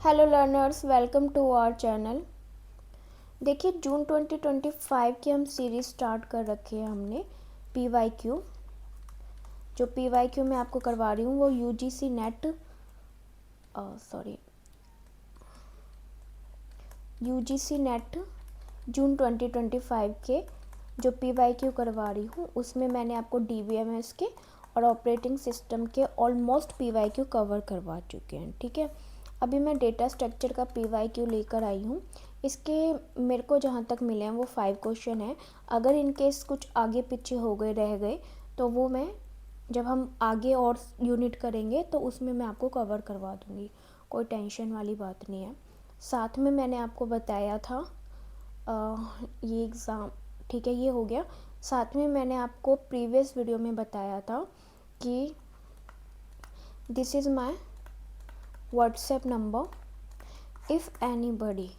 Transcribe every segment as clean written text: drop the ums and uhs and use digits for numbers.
Hello learners, welcome to our channel. देखिए, June 2025 की हम सीरीज़ स्टार्ट कर रखे हैं हमने पीवाईक्यू। जो पीवाईक्यू मैं आपको करवा रही हूँ वो यूजीसी नेट जून 2025 के जो पीवाईक्यू करवा रही हूँ उसमें मैंने आपको डीबीएमएस के और ऑपरेटिंग सिस्टम के ऑलमोस्ट पीवाईक्यू कवर करवा चुके हैं। ठीक है, अभी मैं डेटा स्ट्रक्चर का पीवाईक्यू लेकर आई हूँ। इसके मेरे को जहाँ तक मिले हैं वो 5 क्वेश्चन हैं। अगर इनकेस कुछ आगे पीछे हो गए रह गए तो वो मैं जब हम आगे और यूनिट करेंगे तो उसमें मैं आपको कवर करवा दूँगी, कोई टेंशन वाली बात नहीं है। साथ में मैंने आपको बताया था ये एग्ज़ाम, ठीक है, ये हो गया। साथ में मैंने आपको प्रीवियस वीडियो में बताया था कि this is my WhatsApp number. If anybody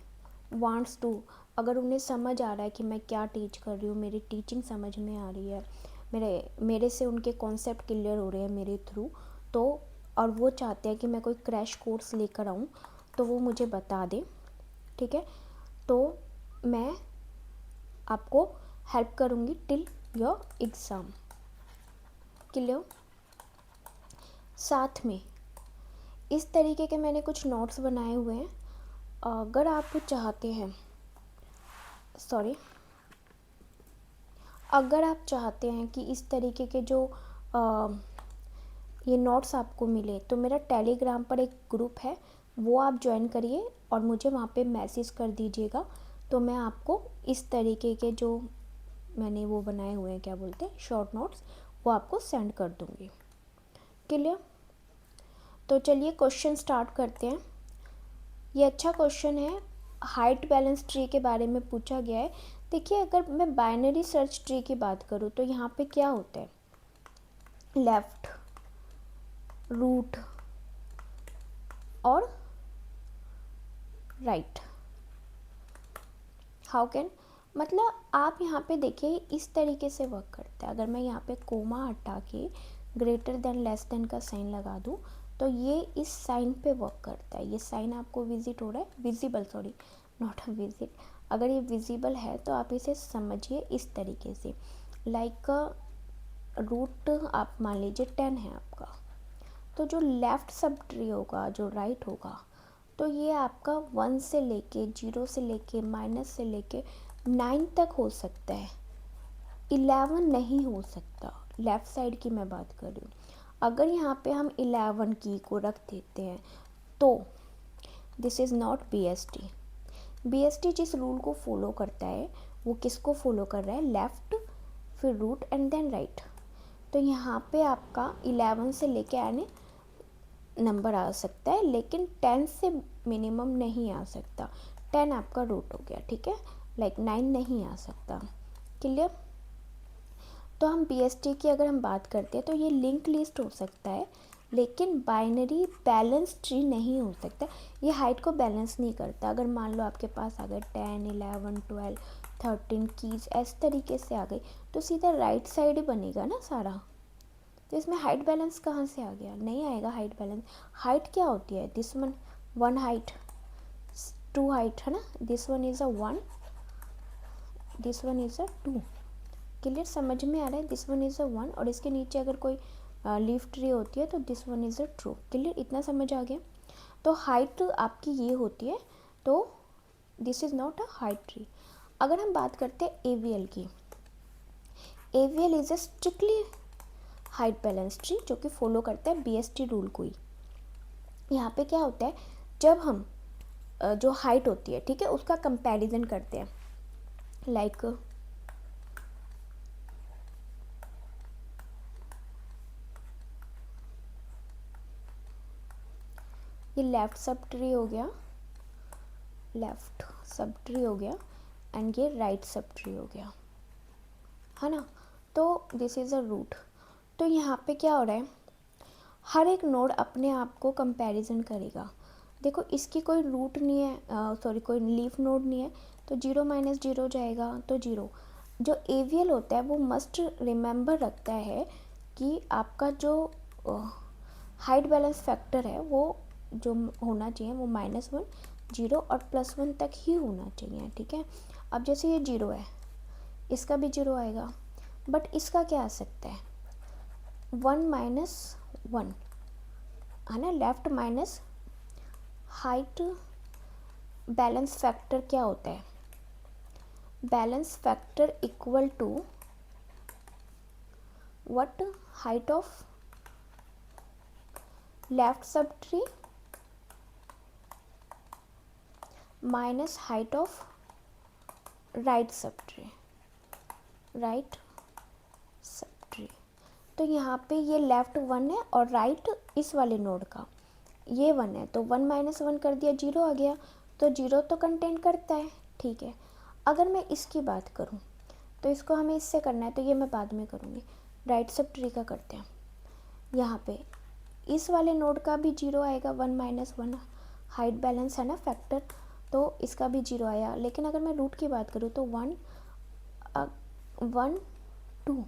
wants to, अगर उन्हें समझ आ रहा है कि मैं क्या टीच कर रही हूँ, मेरी टीचिंग समझ में आ रही है, मेरे से उनके कॉन्सेप्ट क्लियर हो रहे हैं मेरे थ्रू, तो और वो चाहते हैं कि मैं कोई क्रैश कोर्स लेकर आऊँ तो वो मुझे बता दें। ठीक है, तो मैं आपको हेल्प करूँगी टिल योर एग्ज़ाम। क्लियर? साथ में इस तरीके के मैंने कुछ नोट्स बनाए हुए हैं। अगर आप चाहते हैं अगर आप चाहते हैं कि इस तरीके के जो ये नोट्स आपको मिले तो मेरा टेलीग्राम पर एक ग्रुप है, वो आप ज्वाइन करिए और मुझे वहाँ पे मैसेज कर दीजिएगा। तो मैं आपको इस तरीके के जो मैंने वो बनाए हुए हैं, क्या बोलते हैं, शॉर्ट नोट्स, वो आपको सेंड कर दूँगी। क्लियर? तो चलिए क्वेश्चन स्टार्ट करते हैं। ये अच्छा क्वेश्चन है, हाइट बैलेंस ट्री के बारे में पूछा गया है। देखिए, अगर मैं बाइनरी सर्च ट्री की बात करूँ तो यहाँ पे क्या होता है, लेफ़्ट, रूट और राइट। हाउ कैन, मतलब आप यहाँ पे देखिए इस तरीके से वर्क करता है। अगर मैं यहाँ पे कोमा हटा के ग्रेटर देन लेस देन का साइन लगा दूँ तो ये इस साइन पे वर्क करता है। ये साइन आपको विजिट हो रहा है, विजिबल, सॉरी नॉट विजिट। अगर ये विजिबल है तो आप इसे समझिए इस तरीके से, लाइक रूट आप मान लीजिए 10 है आपका, तो जो लेफ़्ट सब ट्री होगा, जो राइट होगा, तो ये आपका 1 से लेके 0 से लेके माइनस से लेके 9 तक हो सकता है, 11 नहीं हो सकता। लेफ़्ट साइड की मैं बात कर रही हूँ। अगर यहाँ पे हम 11 की को रख देते हैं तो this is not BST. BST जिस रूल को फॉलो करता है वो किसको फॉलो कर रहा है, लेफ़्ट, फिर रूट एंड देन राइट। तो यहाँ पे आपका 11 से लेके आने नंबर आ सकता है, लेकिन 10 से मिनिमम नहीं आ सकता। 10 आपका रूट हो गया, ठीक है, लाइक 9 नहीं आ सकता। क्लियर? तो हम बीएसटी की अगर हम बात करते हैं तो ये लिंक लिस्ट हो सकता है, लेकिन बाइनरी बैलेंस ट्री नहीं हो सकता। ये हाइट को बैलेंस नहीं करता। अगर मान लो आपके पास आ गए 10, 11, 12, 13 कीज इस तरीके से आ गई तो सीधा राइट साइड ही बनेगा ना सारा। तो इसमें हाइट बैलेंस कहाँ से आ गया, नहीं आएगा हाइट बैलेंस। हाइट क्या होती है, दिस वन हाइट, 2 हाइट है ना, this one is a 1, this one is a 2। Clear, समझ में आ रहा है? दिस वन इज़ अ 1 और इसके नीचे अगर कोई लीफ ट्री होती है तो this one is a true. Clear, इतना समझ आ गया? तो हाइट आपकी ये होती है, तो this is not a height tree. अगर हम बात करते हैं एवीएल की, AVL is a strictly height balance tree जो कि फॉलो करता है बीएसटी रूल को ही। यहाँ पे क्या होता है, जब हम जो हाइट होती है, ठीक है, उसका कंपैरिजन करते हैं, लाइक ये लेफ़्ट सब ट्री हो गया, लेफ़्ट सब ट्री हो गया एंड ये राइट सब ट्री हो गया, है ना। तो दिस इज़ अ रूट। तो यहाँ पे क्या हो रहा है, हर एक नोड अपने आप को कंपैरिजन करेगा। देखो इसकी कोई रूट नहीं है, सॉरी कोई लीफ नोड नहीं है, तो 0 माइनस 0 जाएगा तो 0। जो एवीएल होता है वो मस्ट रिमेंबर रखता है कि आपका जो हाइट बैलेंस फैक्टर है वो जो होना चाहिए वो -1, 0 और +1 तक ही होना चाहिए, ठीक है। अब जैसे ये 0 है, इसका भी 0 आएगा, बट इसका क्या आ सकता है, 1 - 1 है ना, left minus height. Balance factor क्या होता है, balance factor equal to what, height of left sub tree minus height of right sub tree, right sub tree. तो यहाँ पे ये लेफ्ट 1 है और राइट इस वाले नोड का ये 1 है, तो 1 - 1 कर दिया, 0 आ गया। तो 0 तो कंटेन करता है, ठीक है। अगर मैं इसकी बात करूँ तो इसको हमें इससे करना है, तो ये मैं बाद में करूँगी। राइट सब ट्री का करते हैं। यहाँ पे इस वाले नोड का भी 0 आएगा, 1 - 1 हाइट बैलेंस है ना फैक्टर, तो इसका भी 0 आया। लेकिन अगर मैं रूट की बात करूँ तो 1 1 2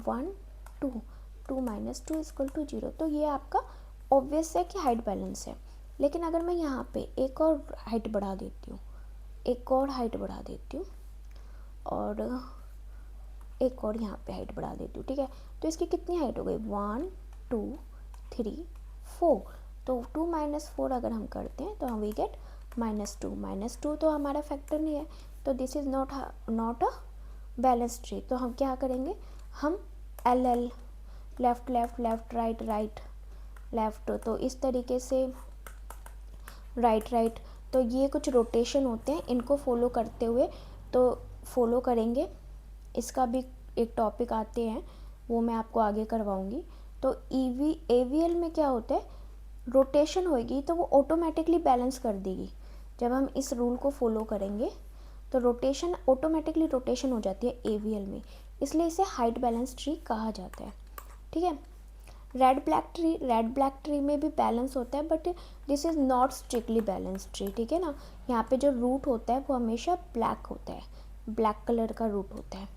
1 2 2 - 2 = 0। तो ये आपका ऑब्वियस है कि हाइट बैलेंस है। लेकिन अगर मैं यहाँ पे एक और हाइट बढ़ा देती हूँ, एक और हाइट बढ़ा देती हूँ और एक और यहाँ पे हाइट बढ़ा देती हूँ, ठीक है। तो इसकी कितनी हाइट हो गई, 1 2 3 4। तो 2 - 4 अगर हम करते हैं तो हम वी गेट -2 -2 तो हमारा फैक्टर नहीं है, तो this is not a balance tree. तो हम क्या करेंगे, हम LL left left left right right left, तो इस तरीके से राइट राइट। तो ये कुछ रोटेशन होते हैं, इनको फॉलो करते हुए तो फॉलो करेंगे। इसका भी एक टॉपिक आते हैं, वो मैं आपको आगे करवाऊँगी। तो AVL में क्या होता है, रोटेशन होगी तो वो ऑटोमेटिकली बैलेंस कर देगी। जब हम इस रूल को फॉलो करेंगे तो रोटेशन ऑटोमेटिकली रोटेशन हो जाती है AVL में, इसलिए इसे हाइट बैलेंस ट्री कहा जाता है, ठीक है। रेड ब्लैक ट्री में भी बैलेंस होता है, but this is not strictly balance tree, ठीक है ना। यहाँ पे जो रूट होता है वो हमेशा ब्लैक होता है, ब्लैक कलर का रूट होता है,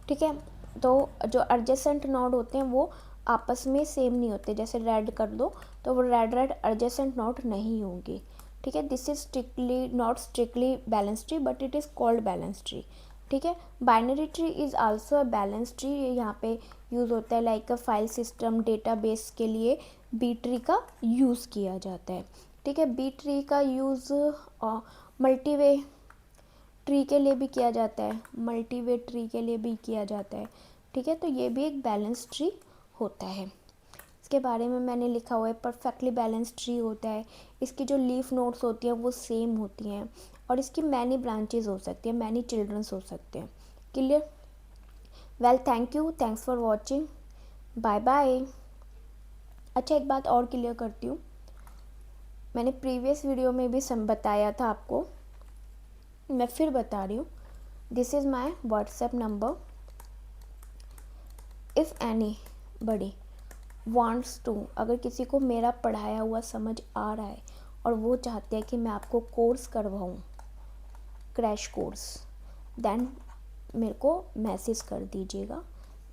ठीक है। तो जो एडजेसेंट नोड होते हैं वो आपस में सेम नहीं होते, जैसे रेड कर दो तो वो रेड एडजेसेंट नोड नहीं होंगी, ठीक है। This is strictly not strictly balance tree, but it is called balance tree, ठीक है। Binary tree is also a balance tree, यहाँ पे यूज़ होता है लाइक फाइल सिस्टम डेटाबेस के लिए बी ट्री का यूज़ किया जाता है, ठीक है। बी ट्री का यूज़ मल्टीवे ट्री के लिए भी किया जाता है, मल्टीवे ट्री के लिए भी किया जाता है, ठीक है। तो ये भी एक बैलेंस ट्री होता है। इसके बारे में मैंने लिखा हुआ है, परफेक्टली बैलेंस ट्री होता है। इसकी जो लीफ नोड्स होती हैं वो सेम होती हैं और इसकी मैनी ब्रांचेज हो सकती हैं, मैनी चिल्ड्रंस हो सकते हैं। Clear? Well, thank you, thanks for watching, bye bye. अच्छा, एक बात और क्लियर करती हूँ, मैंने प्रीवियस वीडियो में भी बताया था आपको, मैं फिर बता रही हूँ। This is my WhatsApp number, if anybody wants to, अगर किसी को मेरा पढ़ाया हुआ समझ आ रहा है और वो चाहते हैं कि मैं आपको कोर्स करवाऊँ, क्रैश कोर्स, देन मेरे को मैसेज कर दीजिएगा।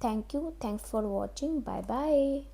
Thank you, thanks for watching, bye bye.